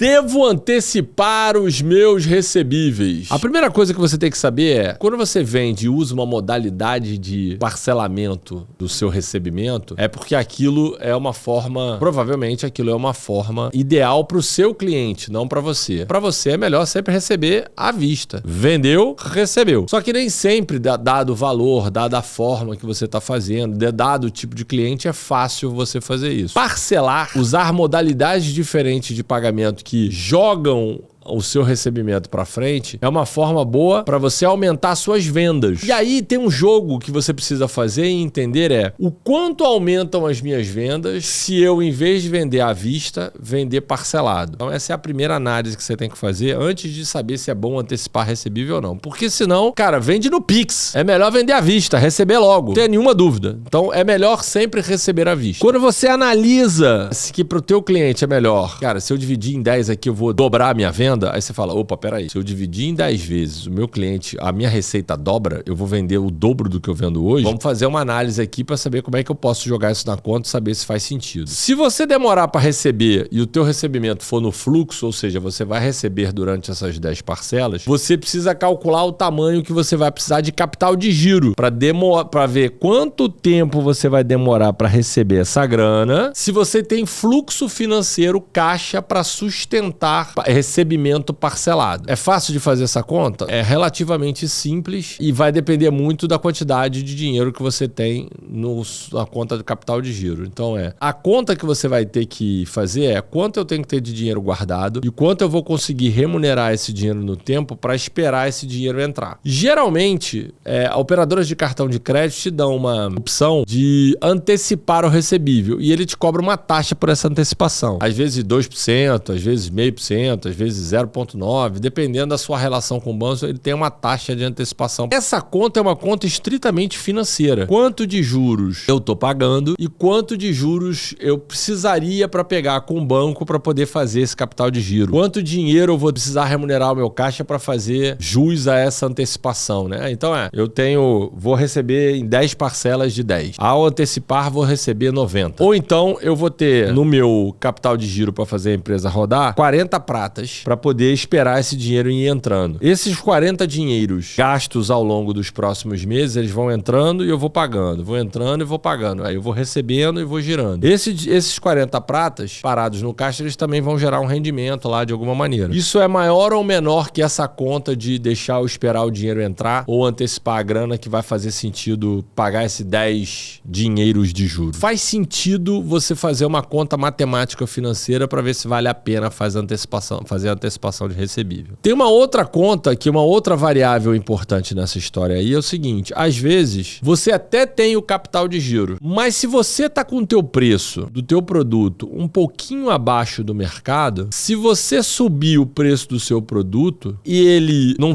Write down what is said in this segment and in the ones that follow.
Devo antecipar os meus recebíveis? A primeira coisa que você tem que saber é, quando você vende e usa uma modalidade de parcelamento do seu recebimento, é porque aquilo é uma forma, provavelmente aquilo é uma forma ideal para o seu cliente, não para você. Para você é melhor sempre receber à vista. Vendeu, recebeu. Só que nem sempre, dado o valor, dada a forma que você está fazendo, dado o tipo de cliente, é fácil você fazer isso. Parcelar, usar modalidades diferentes de pagamento que jogam o seu recebimento para frente, é uma forma boa para você aumentar suas vendas. E aí tem um jogo que você precisa fazer e entender o quanto aumentam as minhas vendas se eu, em vez de vender à vista, vender parcelado. Então essa é a primeira análise que você tem que fazer antes de saber se é bom antecipar recebível ou não. Porque senão, cara, vende no Pix. É melhor vender à vista, receber logo. Não tem nenhuma dúvida. Então é melhor sempre receber à vista. Quando você analisa se que pro teu cliente é melhor, cara, se eu dividir em 10 aqui eu vou dobrar a minha venda, aí você fala, opa, peraí, se eu dividir em 10 vezes o meu cliente, a minha receita dobra, eu vou vender o dobro do que eu vendo hoje. Vamos fazer uma análise aqui para saber como é que eu posso jogar isso na conta e saber se faz sentido. Se você demorar para receber e o teu recebimento for no fluxo, ou seja, você vai receber durante essas 10 parcelas, você precisa calcular o tamanho que você vai precisar de capital de giro para ver quanto tempo você vai demorar para receber essa grana, se você tem fluxo financeiro, caixa para sustentar recebimento parcelado. É fácil de fazer essa conta? É relativamente simples e vai depender muito da quantidade de dinheiro que você tem na conta do capital de giro. Então a conta que você vai ter que fazer é quanto eu tenho que ter de dinheiro guardado e quanto eu vou conseguir remunerar esse dinheiro no tempo para esperar esse dinheiro entrar. Geralmente, operadoras de cartão de crédito te dão uma opção de antecipar o recebível e ele te cobra uma taxa por essa antecipação. Às vezes 2%, às vezes 0,5%, às vezes 0,9%, dependendo da sua relação com o banco, ele tem uma taxa de antecipação. Essa conta é uma conta estritamente financeira. Quanto de juros eu estou pagando e quanto de juros eu precisaria para pegar com o banco para poder fazer esse capital de giro. Quanto dinheiro eu vou precisar remunerar o meu caixa para fazer jus a essa antecipação, né? Então vou receber em 10 parcelas de 10. Ao antecipar, vou receber 90. Ou então eu vou ter no meu capital de giro para fazer a empresa rodar 40 pratas para poder esperar esse dinheiro ir entrando. Esses 40 dinheiros gastos ao longo dos próximos meses, eles vão entrando e eu vou pagando. Vou entrando e vou pagando. Aí eu vou recebendo e vou girando. Esses 40 pratas parados no caixa, eles também vão gerar um rendimento lá de alguma maneira. Isso é maior ou menor que essa conta de deixar eu esperar o dinheiro entrar ou antecipar a grana que vai fazer sentido pagar esse 10 dinheiros de juros? Faz sentido você fazer uma conta matemática financeira para ver se vale a pena fazer a antecipação de recebível. Tem uma outra conta, que é uma outra variável importante nessa história aí, é o seguinte, às vezes você até tem o capital de giro, mas se você tá com o teu preço do teu produto um pouquinho abaixo do mercado, se você subir o preço do seu produto e ele não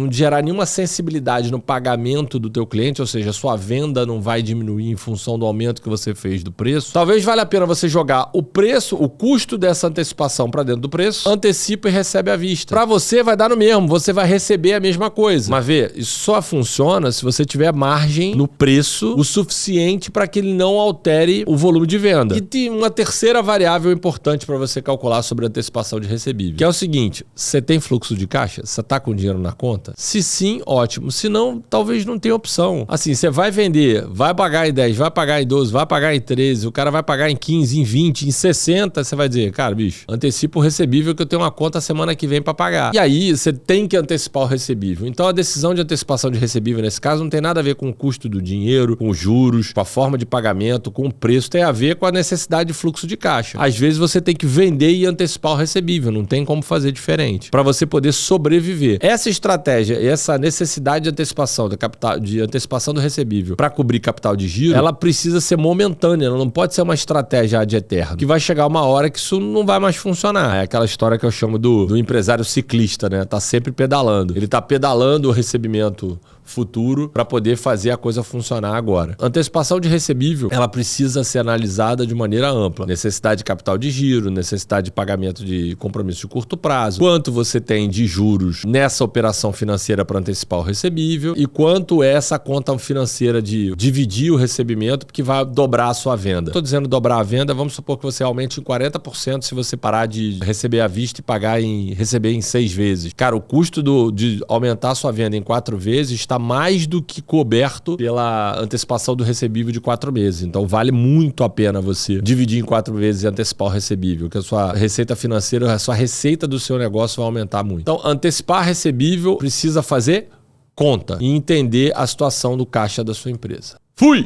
gerar nenhuma sensibilidade no pagamento do teu cliente, ou seja, a sua venda não vai diminuir em função do aumento que você fez do preço, talvez valha a pena você jogar o custo dessa antecipação para dentro do preço, antecipa e recebe à vista. Para você vai dar no mesmo, você vai receber a mesma coisa. Mas isso só funciona se você tiver margem no preço o suficiente para que ele não altere o volume de venda. E tem uma terceira variável importante para você calcular sobre a antecipação de recebível, que é o seguinte, você tem fluxo de caixa? Você tá com dinheiro na conta? Se sim, ótimo. Se não, talvez não tenha opção. Assim, você vai vender, vai pagar em 10, vai pagar em 12, vai pagar em 13, o cara vai pagar em 15, em 20, em 60, você vai dizer, cara, bicho, antecipa o recebível que eu tenho uma conta semana que vem para pagar. E aí, você tem que antecipar o recebível. Então, a decisão de antecipação de recebível, nesse caso, não tem nada a ver com o custo do dinheiro, com os juros, com a forma de pagamento, com o preço, tem a ver com a necessidade de fluxo de caixa. Às vezes, você tem que vender e antecipar o recebível, não tem como fazer diferente, para você poder sobreviver. Essa estratégia, essa necessidade de antecipação do recebível para cobrir capital de giro, ela precisa ser momentânea, ela não pode ser uma estratégia ad eterno, que vai chegar uma hora que isso não vai mais funcionar. É aquela história que eu chamo do empresário ciclista, né? Tá sempre pedalando. Ele tá pedalando o recebimento futuro para poder fazer a coisa funcionar agora. Antecipação de recebível, ela precisa ser analisada de maneira ampla. Necessidade de capital de giro, necessidade de pagamento de compromisso de curto prazo, quanto você tem de juros nessa operação financeira para antecipar o recebível e quanto é essa conta financeira de dividir o recebimento porque vai dobrar a sua venda. Estou dizendo dobrar a venda, vamos supor que você aumente em 40% se você parar de receber à vista e receber em 6 vezes. Cara, o custo de aumentar a sua venda em 4 vezes está mais do que coberto pela antecipação do recebível de 4 meses. Então vale muito a pena você dividir em 4 vezes e antecipar o recebível, que a sua receita financeira, a sua receita do seu negócio vai aumentar muito. Então antecipar recebível precisa fazer conta e entender a situação do caixa da sua empresa. Fui!